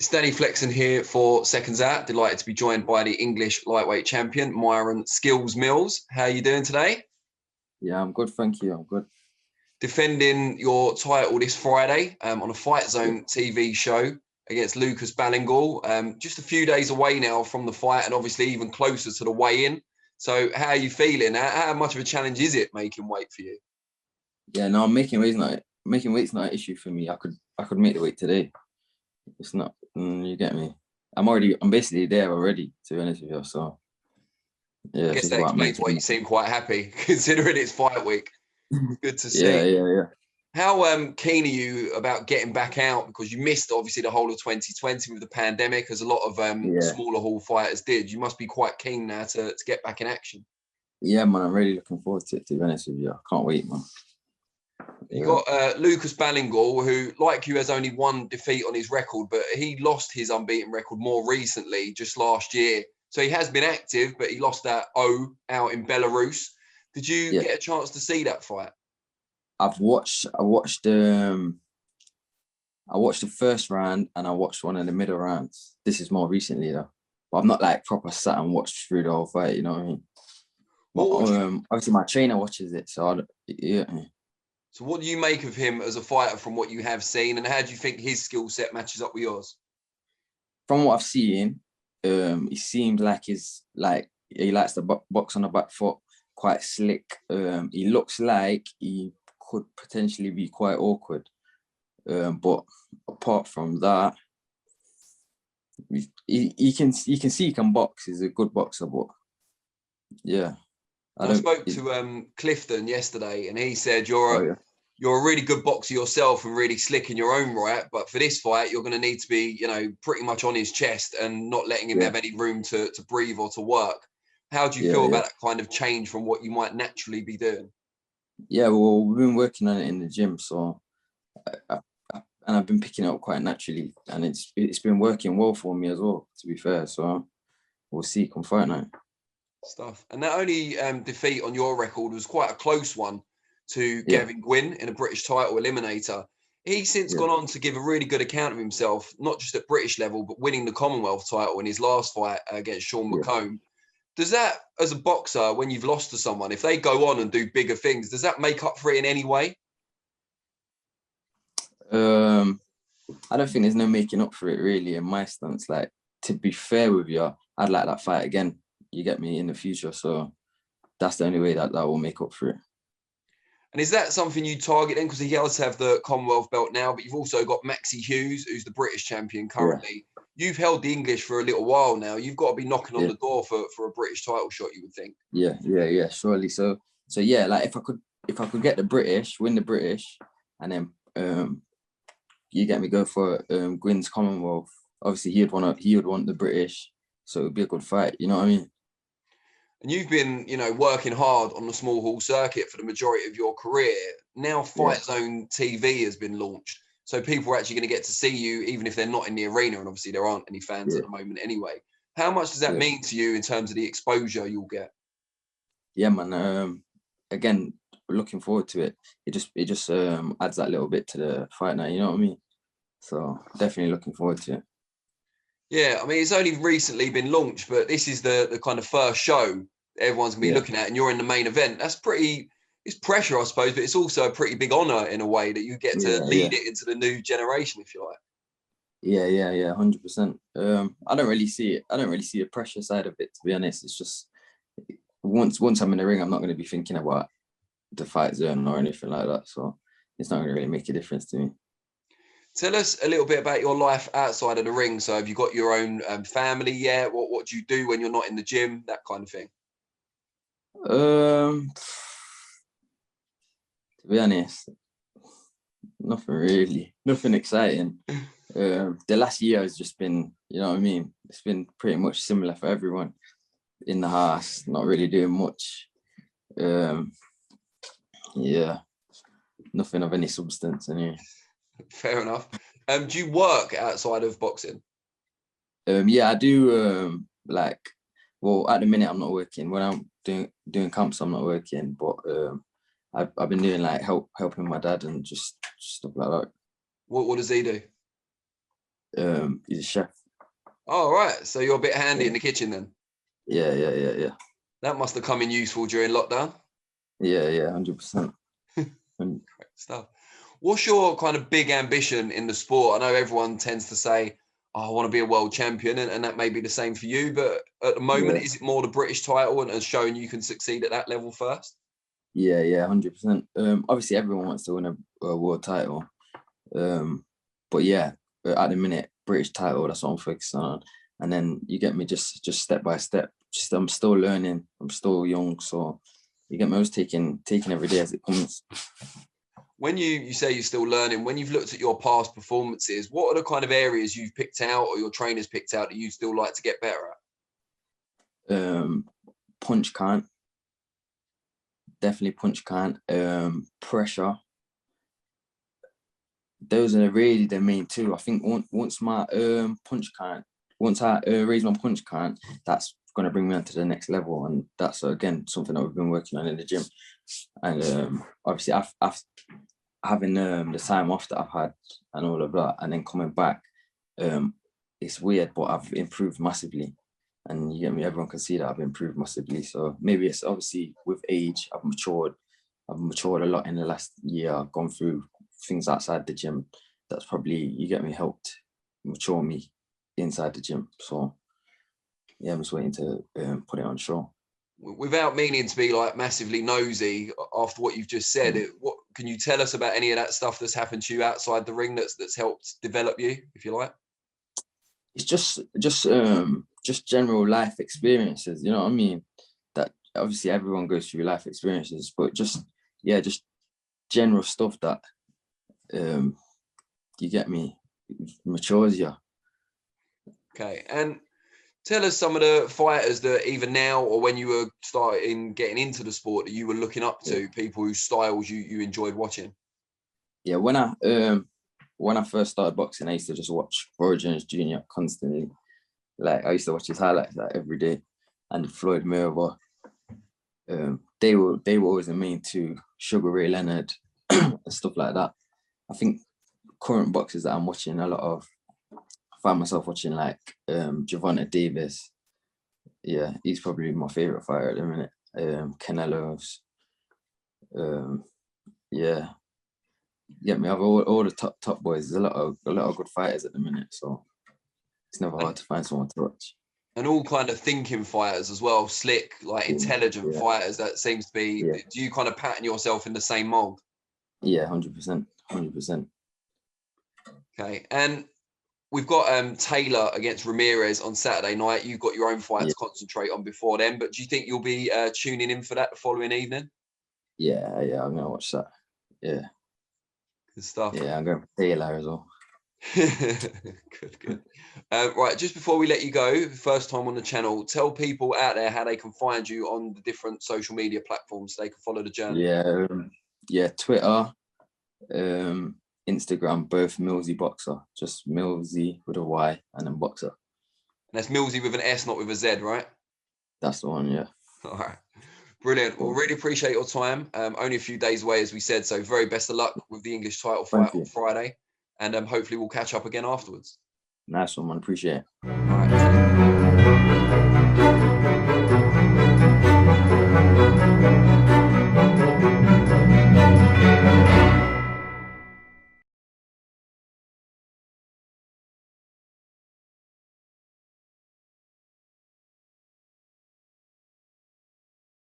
It's Danny Flexen here for SecondsOut. Delighted to be joined by the English lightweight champion, Myron "Skills" Mills. How are you doing today? Yeah, I'm good, thank you. I'm good. Defending your title this Friday on a Fightzone TV show against Lucas Ballingall. Just a few days away now from the fight and obviously even closer to the weigh-in. So how are you feeling? How much of a challenge is it making weight for you? Yeah, no, making weight's not an issue for me. I could make the weight today. It's not, you get me. I'm basically there already, to be honest with you. So yeah, I it's guess just that about explains why you seem quite happy, considering it's fight week. Good to see. Yeah. How keen are you about getting back out? Because you missed obviously the whole of 2020 with the pandemic, as a lot of smaller hall fighters did. You must be quite keen now to get back in action. Yeah, man, I'm really looking forward to it, to be honest with you. I can't wait, man. You got Lucas Ballingall, who, like you, has only one defeat on his record, but he lost his unbeaten record more recently, just last year. So he has been active, but he lost that out in Belarus. Did you get a chance to see that fight? I watched the first round and I watched one of the middle rounds. This is more recently though, but I'm not like proper sat and watched through the whole fight. You know what I mean? But, obviously my trainer watches it, so yeah. So what do you make of him as a fighter from what you have seen, and how do you think his skill set matches up with yours? From what I've seen, he seems like he likes to box on the back foot, quite slick. He looks like he could potentially be quite awkward. But apart from that, you can see he can box. He's a good boxer, but yeah. I spoke to Clifton yesterday, and he said you're a really good boxer yourself and really slick in your own right. But for this fight, you're going to need to be, pretty much on his chest and not letting him have any room to breathe or to work. How do you feel about that kind of change from what you might naturally be doing? Yeah, well, we've been working on it in the gym, so and I've been picking it up quite naturally, and it's been working well for me as well, to be fair. So we'll see come fight night. Stuff. And that only defeat on your record was quite a close one to Gavin Gwynn in a British title eliminator. He's since gone on to give a really good account of himself, not just at British level, but winning the Commonwealth title in his last fight against Sean McComb. Does that, as a boxer, when you've lost to someone, if they go on and do bigger things, does that make up for it in any way? I don't think there's no making up for it really in my stance. Like, to be fair with you, I'd like that fight again. You get me, in the future. So that's the only way that will make up for it. And is that something you target then? Because he does have the Commonwealth belt now, but you've also got Maxie Hughes, who's the British champion currently. Yeah. You've held the English for a little while now. You've got to be knocking on the door for a British title shot, you would think. Yeah, surely. So yeah, like if I could get the British, win the British, and then you get me, go for Gwynn's Commonwealth. Obviously he would want the British, so it would be a good fight, you know what I mean? And you've been, working hard on the small hall circuit for the majority of your career. Now Fightzone TV has been launched. So people are actually going to get to see you, even if they're not in the arena. And obviously there aren't any fans at the moment anyway. How much does that mean to you in terms of the exposure you'll get? Yeah, man. Again, we're looking forward to it. It just adds that little bit to the fight night, you know what I mean? So definitely looking forward to it. Yeah, I mean, it's only recently been launched, but this is the kind of first show everyone's going to be looking at, and you're in the main event. That's it's pressure, I suppose, but it's also a pretty big honor in a way that you get to lead it into the new generation, if you like. Yeah, 100%. I don't really see the pressure side of it, to be honest. It's just once I'm in the ring, I'm not going to be thinking about the fight zone or anything like that. So it's not going to really make a difference to me. Tell us a little bit about your life outside of the ring. So have you got your own family yet? What do you do when you're not in the gym? That kind of thing. To be honest, nothing really. Nothing exciting. The last year has just been, you know what I mean? It's been pretty much similar for everyone. In the house, not really doing much. Yeah, nothing of any substance anyway. Fair enough. Do you work outside of boxing? Yeah, I do. Well, at the minute I'm not working. When I'm doing camps, I'm not working. But I've been doing like helping my dad and just stuff like that. What does he do? He's a chef. Oh, right. So you're a bit handy in the kitchen then? Yeah. That must have come in useful during lockdown. Yeah, 100%. Great stuff. What's your kind of big ambition in the sport? I know everyone tends to say, oh, I want to be a world champion, and that may be the same for you. But at the moment, is it more the British title and showing you can succeed at that level first? Yeah, 100%. Obviously, everyone wants to win a world title. But yeah, at the minute, British title, that's what I'm focusing on. And then you get me just step by step. I'm still learning. I'm still young, so you get me. I was taking every day as it comes. When you say you're still learning, when you've looked at your past performances, what are the kind of areas you've picked out or your trainers picked out that you still like to get better at? Punch count. Definitely punch count. Pressure. Those are really the main two. I think once my punch count, once I raise my punch count, that's going to bring me on to the next level, and that's again something that we've been working on in the gym. And obviously, I've having the time off that I've had and all of that, and then coming back, it's weird, but I've improved massively, and you get me. Everyone can see that I've improved massively. So maybe it's obviously with age, I've matured a lot in the last year. I've gone through things outside the gym that's probably, you get me, helped mature me inside the gym. So yeah, I'm just waiting to put it on show. Without meaning to be like massively nosy after what you've just said, what can you tell us about any of that stuff that's happened to you outside the ring that's helped develop you, if you like? It's just general life experiences, you know what I mean? That obviously everyone goes through life experiences, but just general stuff that you get me, matures you. Okay, and tell us some of the fighters that either now or when you were getting into the sport that you were looking up to, people whose styles you enjoyed watching. Yeah, when I first started boxing, I used to just watch Roy Jones Jr. constantly. Like I used to watch his highlights like every day, and Floyd Mayweather. They were always the main two, Sugar Ray Leonard, and stuff like that. I think current boxers that I'm watching a lot of, I find myself watching like Gervonta Davis. Yeah, he's probably my favorite fighter at the minute. Canelo's. Yeah. Get me. I've all the top boys. There's a lot of good fighters at the minute, so it's never hard to find someone to watch. And all kind of thinking fighters as well, slick, like intelligent fighters. That seems to be. Yeah. Do you kind of pattern yourself in the same mold? Yeah, 100%. Okay, and we've got Taylor against Ramirez on Saturday night. You've got your own fight to concentrate on before then, but do you think you'll be tuning in for that the following evening? Yeah, I'm gonna watch that. Yeah. Good stuff. Yeah, I'm going for Taylor as well. Good. Right, just before we let you go, first time on the channel, tell people out there how they can find you on the different social media platforms so they can follow the journey. Yeah, Twitter, Instagram, both Millsy Boxer, just Millsy with a Y and then Boxer. And that's Millsy with an S, not with a Z, right? That's the one, yeah. All right. Brilliant. Well, really appreciate your time. Only a few days away, as we said, so very best of luck with the English title fight on Friday. And hopefully we'll catch up again afterwards. Nice one, man. Appreciate it. All right.